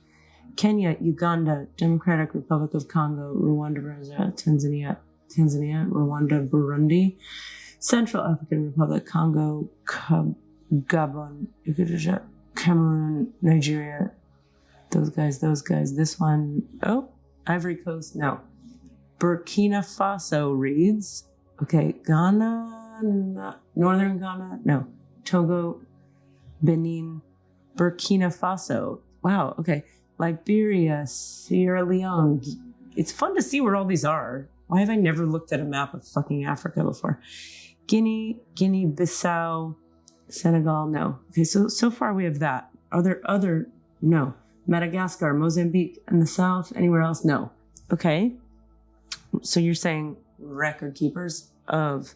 Kenya, Uganda, Democratic Republic of Congo, Rwanda, Brazil, Tanzania, Rwanda, Burundi, Central African Republic, Congo, Gabon, Cameroon, Nigeria, those guys, this one, Ivory Coast, no. Burkina Faso reads, okay, Ghana, Northern Ghana, no. Togo, Benin, Burkina Faso, wow, okay. Liberia, Sierra Leone. It's fun to see where all these are. Why have I never looked at a map of fucking Africa before? Guinea-Bissau, Senegal, no. Okay, so far we have that. Are there other? No. Madagascar, Mozambique, and the South, anywhere else? No. Okay. So you're saying record keepers of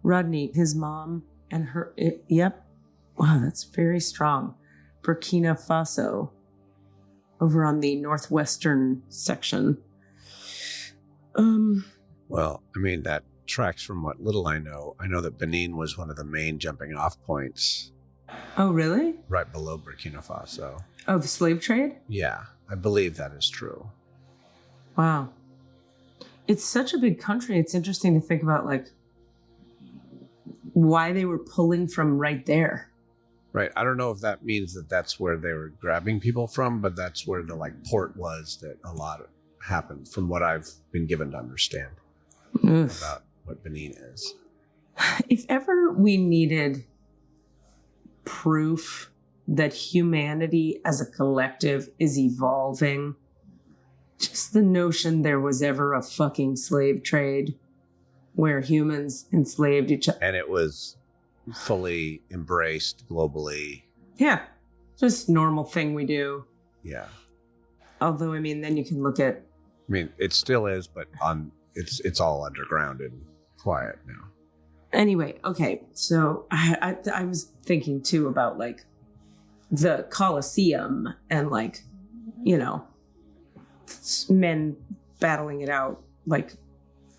Rodney, his mom, and her, yep. Wow, that's very strong. Burkina Faso, over on the northwestern section. Well, I mean, that tracks from what little I know. I know that Benin was one of the main jumping off points. Oh, really? Right below Burkina Faso. Oh, the slave trade? Yeah, I believe that is true. Wow. It's such a big country. It's interesting to think about, like, why they were pulling from right there. Right. I don't know if that means that that's where they were grabbing people from, but that's where the port was that a lot happened, from what I've been given to understand about what Benin is. If ever we needed proof that humanity as a collective is evolving, just the notion there was ever a fucking slave trade where humans enslaved each other. And it was fully embraced globally. Yeah. Just normal thing we do. Yeah. Although, I mean, then you can look at... I mean, it still is, but it's all underground and quiet now. Anyway, okay. So I was thinking, too, about, like, the Colosseum and like, you know, men battling it out like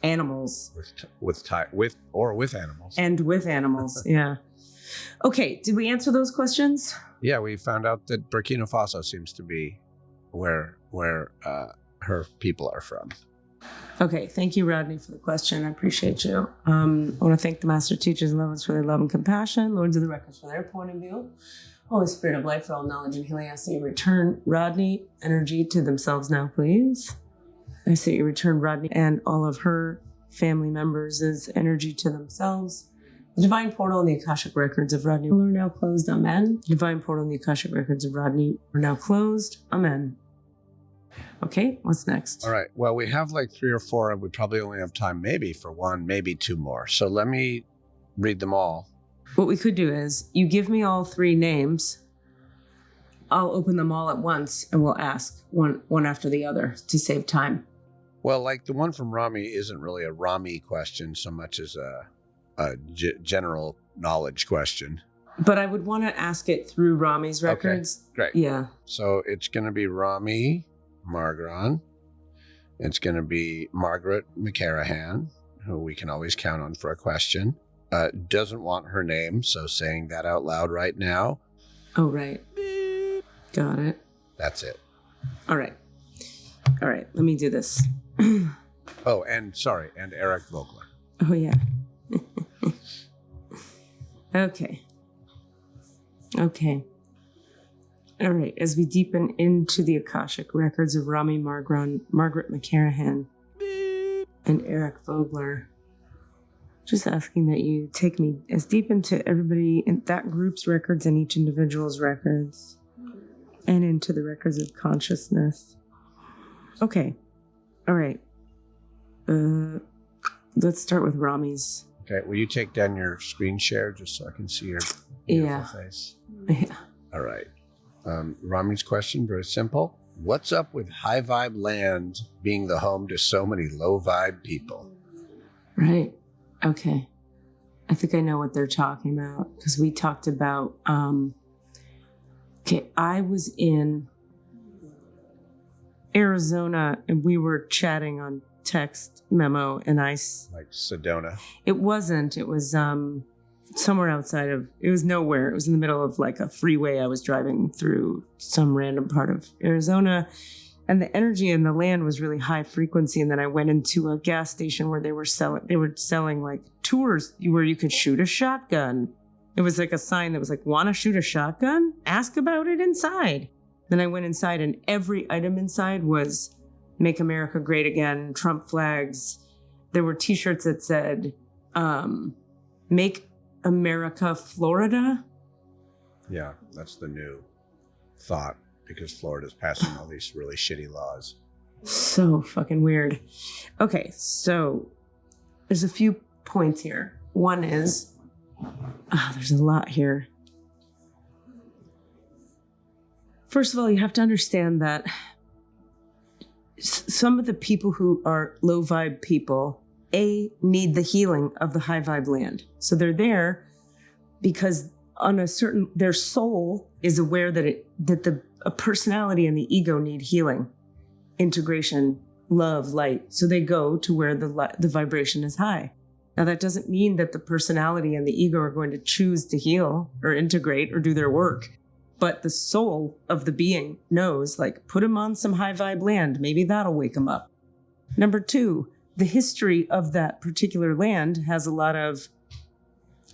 animals. With animals. And with animals, yeah. Okay, did we answer those questions? Yeah, we found out that Burkina Faso seems to be where her people are from. Okay, thank you, Rodney, for the question. I appreciate you. I want to thank the master teachers and lovers for their love and compassion, lords of the records for their point of view, Holy Spirit of light for all knowledge and healing. I say you return Rodney energy to themselves now, please. I say you return Rodney and all of her family members' energy to themselves. The divine portal and the Akashic Records of Rodney are now closed. Amen. Divine portal and the Akashic Records of Rodney are now closed. Amen. Okay, what's next? All right. Well, we have like 3 or 4, and we probably only have time maybe for 1, maybe 2 more. So let me read them all. What we could do is you give me all 3 names. I'll open them all at once, and we'll ask one after the other to save time. Well, like the one from Rami isn't really a Rami question so much as a general knowledge question. But I would want to ask it through Rami's records. Okay, great. Yeah. So it's going to be Rami Margron. It's going to be Margaret McCarahan, who we can always count on for a question. Doesn't want her name, so saying that out loud right now. Oh, right. Got it. That's it. All right. Let me do this. Oh, and Eric Vogler. Oh, yeah. Okay. All right. As we deepen into the Akashic Records of Rami Margron, Margaret McCarahan, and Eric Vogler, just asking that you take me as deep into everybody in that group's records and each individual's records and into the records of consciousness. Okay. All right. Let's start with Rami's. Okay. Will you take down your screen share just so I can see your beautiful face? Yeah. All right. Rami's question, very simple. What's up with high vibe land being the home to so many low vibe people? Right. Okay. I think I know what they're talking about because we talked about, I was in Arizona and we were chatting on text memo and like Sedona. It wasn't. It was somewhere outside of, it was nowhere. It was in the middle of like a freeway. I was driving through some random part of Arizona and the energy in the land was really high frequency. And then I went into a gas station where they were selling like tours where you could shoot a shotgun. It was like a sign that was like, want to shoot a shotgun? Ask about it inside. Then I went inside and every item inside was Make America Great Again, Trump flags. There were t-shirts that said, Make America Florida. Yeah, that's the new thought because Florida's passing all these really shitty laws. So fucking weird. Okay, so there's a few points here. One is, there's a lot here. First of all, you have to understand that some of the people who are low vibe people, need the healing of the high vibe land. So they're there because their soul is aware that a personality and the ego need healing, integration, love, light. So they go to where the vibration is high. Now that doesn't mean that the personality and the ego are going to choose to heal or integrate or do their work. But the soul of the being knows, like, put him on some high vibe land. Maybe that'll wake him up. Number 2, the history of that particular land has a lot of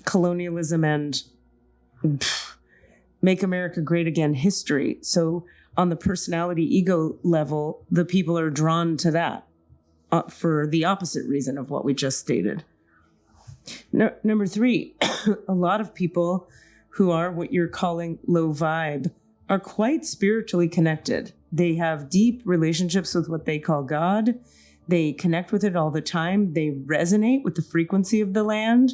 colonialism and Make America Great Again history. So on the personality ego level, the people are drawn to that for the opposite reason of what we just stated. Number 3, a lot of people who are what you're calling low vibe are quite spiritually connected. They have deep relationships with what they call God. They connect with it all the time. They resonate with the frequency of the land.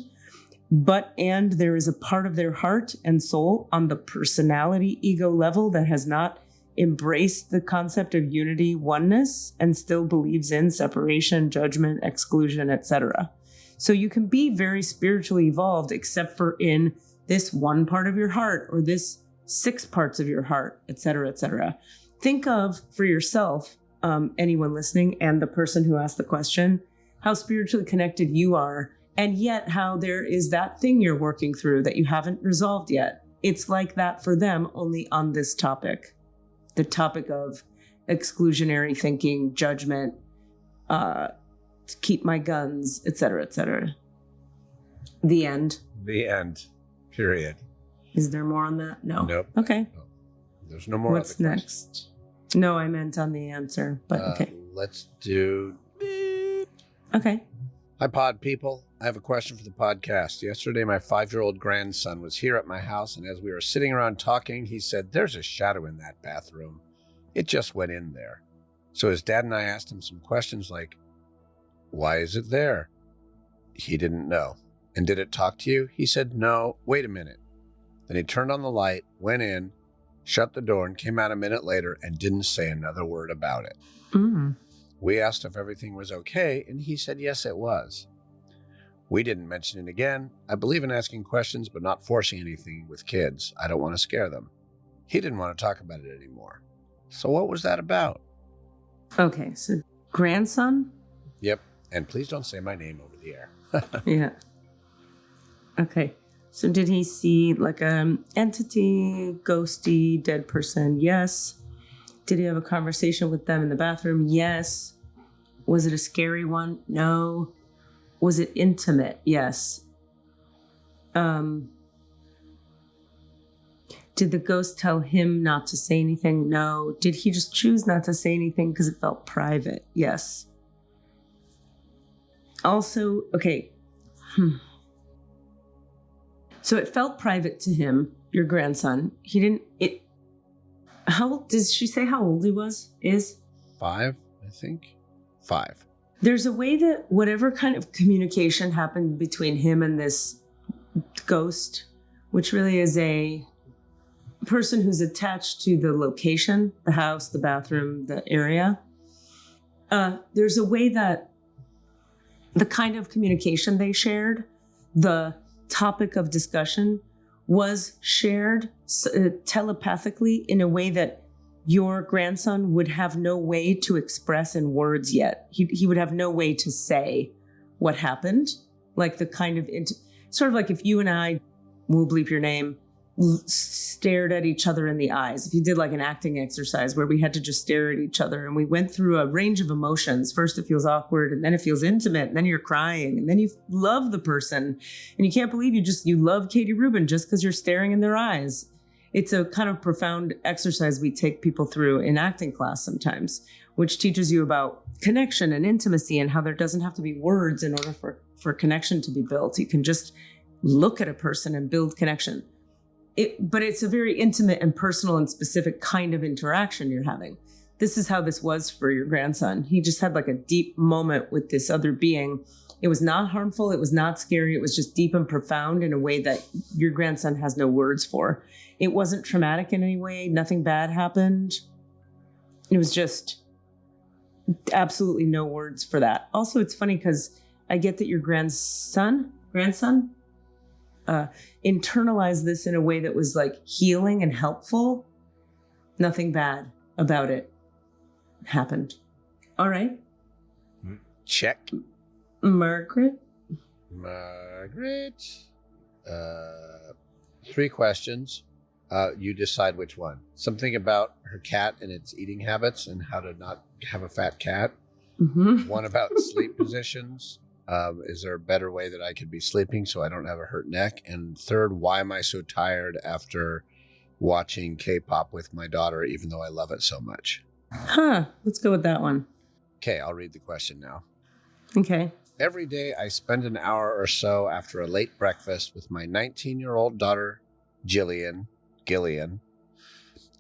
And there is a part of their heart and soul on the personality ego level that has not embraced the concept of unity, oneness, and still believes in separation, judgment, exclusion, etc. So you can be very spiritually evolved, except for in this one part of your heart or this 6 parts of your heart, et cetera, et cetera. Think of, for yourself, anyone listening and the person who asked the question, how spiritually connected you are, and yet how there is that thing you're working through that you haven't resolved yet. It's like that for them, only on this topic. The topic of exclusionary thinking, judgment, keep my guns, et cetera, et cetera. The end. The end. Period. Is there more on that? No. Nope. Okay. No. There's no more. What's next? No, I meant on the answer, but okay. Let's do. Okay. Hi, pod people. I have a question for the podcast. Yesterday, my 5-year-old grandson was here at my house, and as we were sitting around talking, he said, "There's a shadow in that bathroom. It just went in there." So his dad and I asked him some questions like, "Why is it there?" He didn't know. "And did it talk to you?" He said, "No, wait a minute." Then he turned on the light, went in, shut the door, and came out a minute later and didn't say another word about it. Mm. We asked if everything was okay, and he said yes, it was. We didn't mention it again. I believe in asking questions, but not forcing anything with kids. I don't want to scare them. He didn't want to talk about it anymore. So what was that about? Okay, so grandson? Yep, and please don't say my name over the air. Yeah. Okay. So did he see like an entity, ghosty, dead person? Yes. Did he have a conversation with them in the bathroom? Yes. Was it a scary one? No. Was it intimate? Yes. Did the ghost tell him not to say anything? No. Did he just choose not to say anything because it felt private? Yes. Also, okay. So it felt private to him, your grandson. How old, does she say how old he is? 5, I think. 5. There's a way that whatever kind of communication happened between him and this ghost, which really is a person who's attached to the location, the house, the bathroom, the area. There's a way that the kind of communication they shared, the topic of discussion, was shared telepathically in a way that your grandson would have no way to express in words yet. He would have no way to say what happened. Like the kind of, sort of like if you and I, we'll bleep your name, stared at each other in the eyes. If you did like an acting exercise where we had to just stare at each other and we went through a range of emotions. First it feels awkward, and then it feels intimate, and then you're crying, and then you love the person, and you can't believe you love Katie Rubin just because you're staring in their eyes. It's a kind of profound exercise we take people through in acting class sometimes, which teaches you about connection and intimacy and how there doesn't have to be words in order for connection to be built. You can just look at a person and build connection. But it's a very intimate and personal and specific kind of interaction you're having. This is how this was for your grandson. He just had like a deep moment with this other being. It was not harmful. It was not scary. It was just deep and profound in a way that your grandson has no words for. It wasn't traumatic in any way. Nothing bad happened. It was just absolutely no words for that. Also, it's funny because I get that your grandson internalized this in a way that was like healing and helpful. Nothing bad about it happened. All right. Check. Margaret. 3 questions. You decide which one. Something about her cat and its eating habits and how to not have a fat cat. Mm-hmm. One about sleep positions. Is there a better way that I could be sleeping so I don't have a hurt neck? And 3rd, why am I so tired after watching K-pop with my daughter, even though I love it so much? Let's go with that one. Okay, I'll read the question now. Okay. Every day I spend an hour or so after a late breakfast with my 19-year-old daughter, Gillian,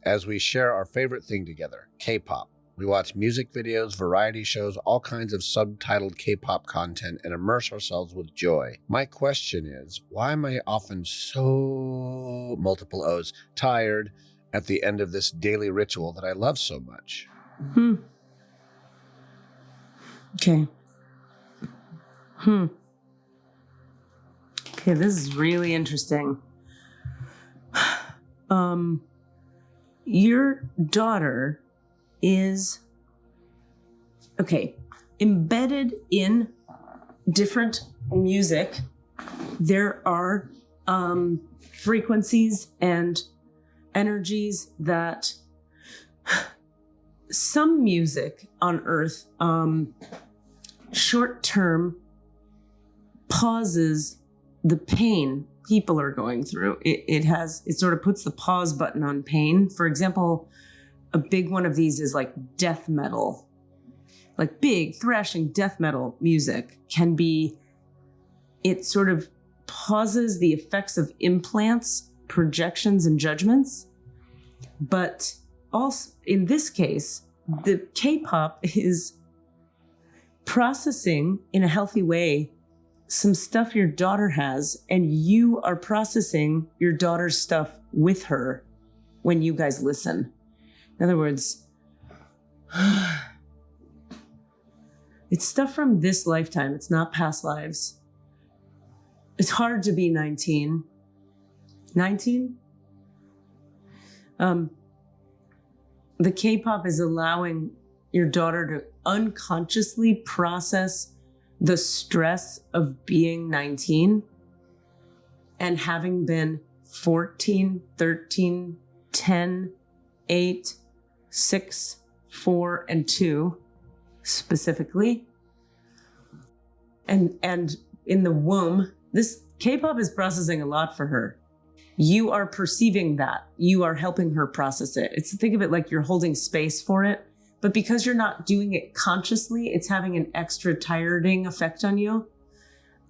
as we share our favorite thing together, K-pop. We watch music videos, variety shows, all kinds of subtitled K-pop content, and immerse ourselves with joy. My question is, why am I often so, multiple O's, tired at the end of this daily ritual that I love so much? Okay. Okay, this is really interesting. Your daughter is, okay, embedded in different music. There are frequencies and energies that some music on Earth short term pauses the pain people are going through. It sort of puts the pause button on pain. For example, a big one of these is like death metal. Like big thrashing death metal music can be, it sort of pauses the effects of implants, projections, and judgments. But also in this case, the K-pop is processing in a healthy way some stuff your daughter has, and you are processing your daughter's stuff with her when you guys listen. In other words, it's stuff from this lifetime. It's not past lives. It's hard to be 19. 19? The K-pop is allowing your daughter to unconsciously process the stress of being 19 and having been 14, 13, 10, 8, 6, 4, and 2 specifically. And in the womb, this K-pop is processing a lot for her. You are perceiving that. You are helping her process it. Think of it like you're holding space for it. But because you're not doing it consciously, it's having an extra tiring effect on you.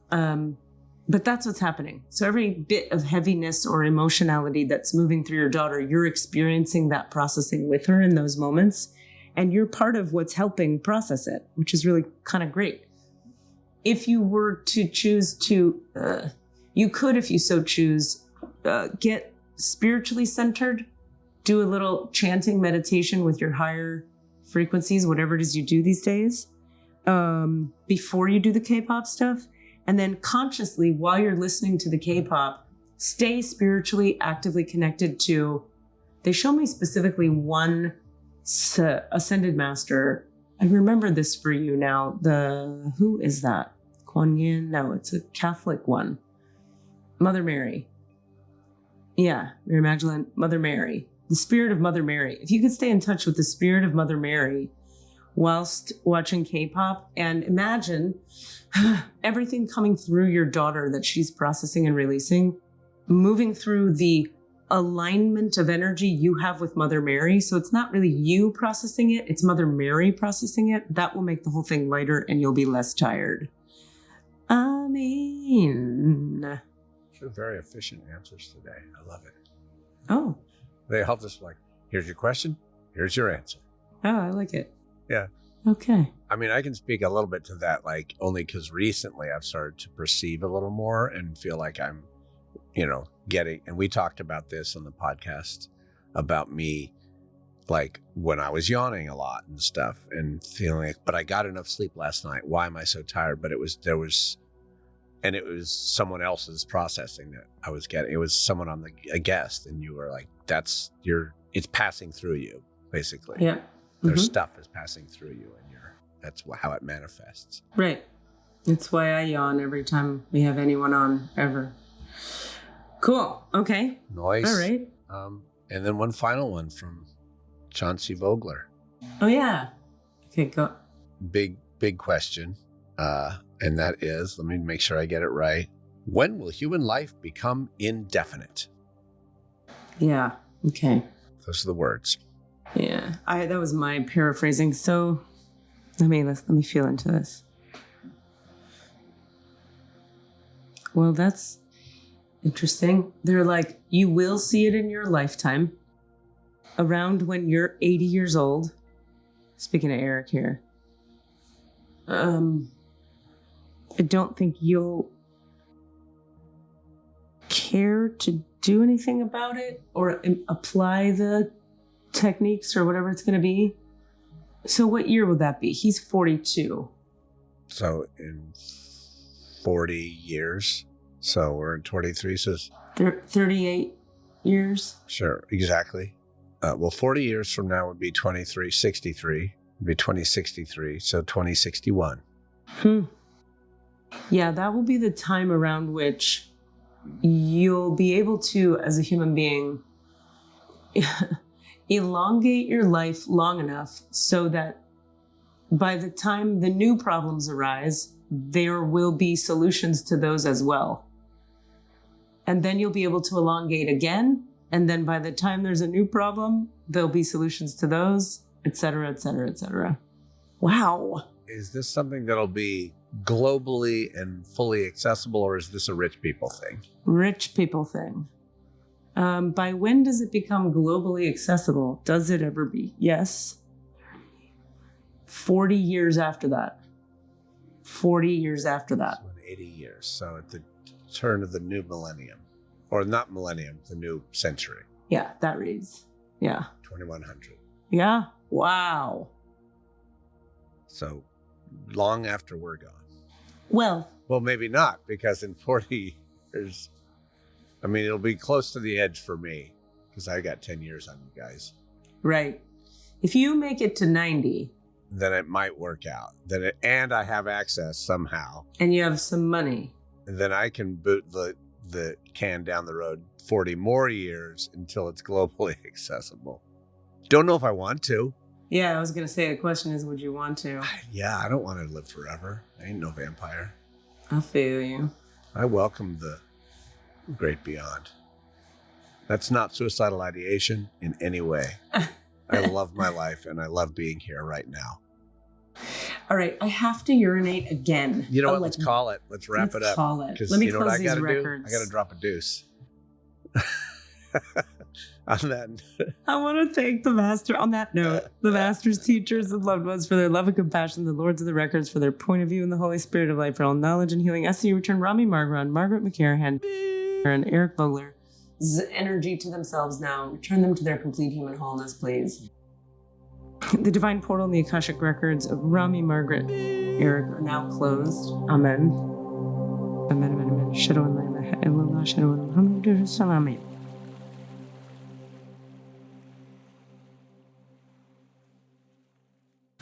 But that's what's happening. So every bit of heaviness or emotionality that's moving through your daughter, you're experiencing that processing with her in those moments. And you're part of what's helping process it, which is really kind of great. If you were to choose to, you could, if you so choose, get spiritually centered, do a little chanting meditation with your higher frequencies, whatever it is you do these days, before you do the K-pop stuff. And then consciously, while you're listening to the K-pop, stay spiritually actively connected to, they show me specifically one ascended master. I remember this for you now. Who is that? Kuan Yin? No, it's a Catholic one. Mother Mary. Yeah, Mary Magdalene, Mother Mary. The spirit of Mother Mary. If you could stay in touch with the spirit of Mother Mary whilst watching K-pop, and imagine everything coming through your daughter that she's processing and releasing, moving through the alignment of energy you have with Mother Mary. So it's not really you processing it, it's Mother Mary processing it. That will make the whole thing lighter and you'll be less tired. I mean... Sure, very efficient answers today. I love it. Oh. They helped us like, here's your question, here's your answer. Oh, I like it. Yeah. Okay. I mean, I can speak a little bit to that, like only because recently I've started to perceive a little more and feel like I'm, getting, and we talked about this on the podcast about me, like when I was yawning a lot and stuff and feeling like, but I got enough sleep last night. Why am I so tired? But it was someone else's processing that I was getting. It was someone on a guest, and you were like, it's passing through you, basically. Yeah. Their stuff is passing through you, and that's how it manifests. Right. It's why I yawn every time we have anyone on, ever. Cool. Okay. Nice. All right. And then one final one from Chauncey Vogler. Oh, yeah. Okay, go. Big question. And that is, let me make sure I get it right. When will human life become indefinite? Yeah. Okay. Those are the words. Yeah. That was my paraphrasing. So let me feel into this. Well, that's interesting. They're like, you will see it in your lifetime around when you're 80 years old. Speaking of Eric here. I don't think you'll care to do anything about it or apply the techniques or whatever it's going to be. So what year would that be? He's 42. So in 40 years. So we're in 23. So 38. years. Sure, exactly. Well, 40 years from now would be 2363. Would be 2063, so 2061. Yeah, that will be the time around which you'll be able to, as a human being, elongate your life long enough so that by the time the new problems arise, there will be solutions to those as well. And then you'll be able to elongate again. And then by the time there's a new problem, there'll be solutions to those, et cetera, et cetera, et cetera. Wow. Is this something that'll be globally and fully accessible, or is this a rich people thing? Rich people thing. By when does it become globally accessible? Does it ever be? Yes. 40 years after that. 40 years after that. So in 80 years. So at the turn of the new millennium. Or not millennium, the new century. Yeah, that reads. Yeah. 2100. Yeah. Wow. So long after we're gone. Well, Maybe not, because in 40 years, I mean, it'll be close to the edge for me, because I got 10 years on you guys. right. If you make it to 90 Then it might work out. And I have access somehow. and you have some money, Then I can boot the can down the road 40 more years until it's globally accessible. Don't know if I want to. yeah, I was going to say the question is, would you want to? Yeah, I don't want to live forever. I ain't no vampire. I feel you. I welcome the great beyond. That's not suicidal ideation in any way. I love my life and I love being here right now. All right, I have to urinate again. You know what? Let's call it. Let's wrap it up. Call it. Because Let me you know what close I these got to do? records. I got to drop a deuce. On that. I want to thank the master, on that note, the master's teachers and loved ones for their love and compassion, the lords of the records for their point of view, and the Holy Spirit of life for all knowledge and healing. SCU return Rami Margron, Margaret McCarahan, and Eric Vogler's energy to themselves now. Return them to their complete human wholeness, please. The divine portal and the Akashic Records of Rami, Margaret, Eric are now closed. Amen. Amen, amen, amen. Shadow and Layla, Shadow and Salami.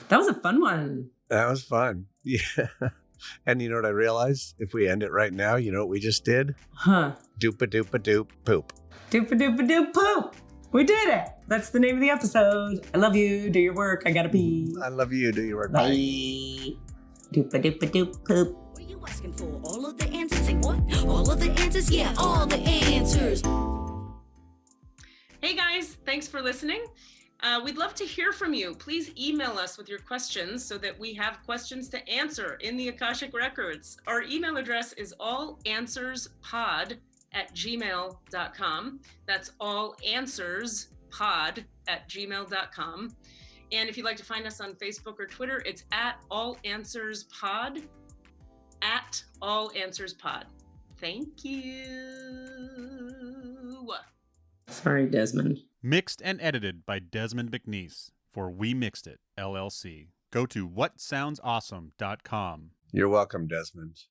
That was a fun one. That was fun. Yeah. And you know what I realized? If we end it right now, you know what we just did? Huh. Doopa-doopa-doop poop. Doopa-doopa-doop poop. We did it. That's the name of the episode. I love you. Do your work. I gotta pee. I love you. Do your work. Bye. Doopa-doopa-doop poop. What are you asking for? All of the answers? Say what? All of the answers? Yeah, all the answers. Hey guys, thanks for listening. We'd love to hear from you. Please email us with your questions so that we have questions to answer in the Akashic Records. Our email address is allanswerspod@gmail.com. That's allanswerspod@gmail.com. And if you'd like to find us on Facebook or Twitter, it's @allanswerspod, @allanswerspod. Thank you. Sorry, Desmond. Mixed and edited by Desmond McNeese for We Mixed It, LLC. Go to whatsoundsawesome.com. You're welcome, Desmond.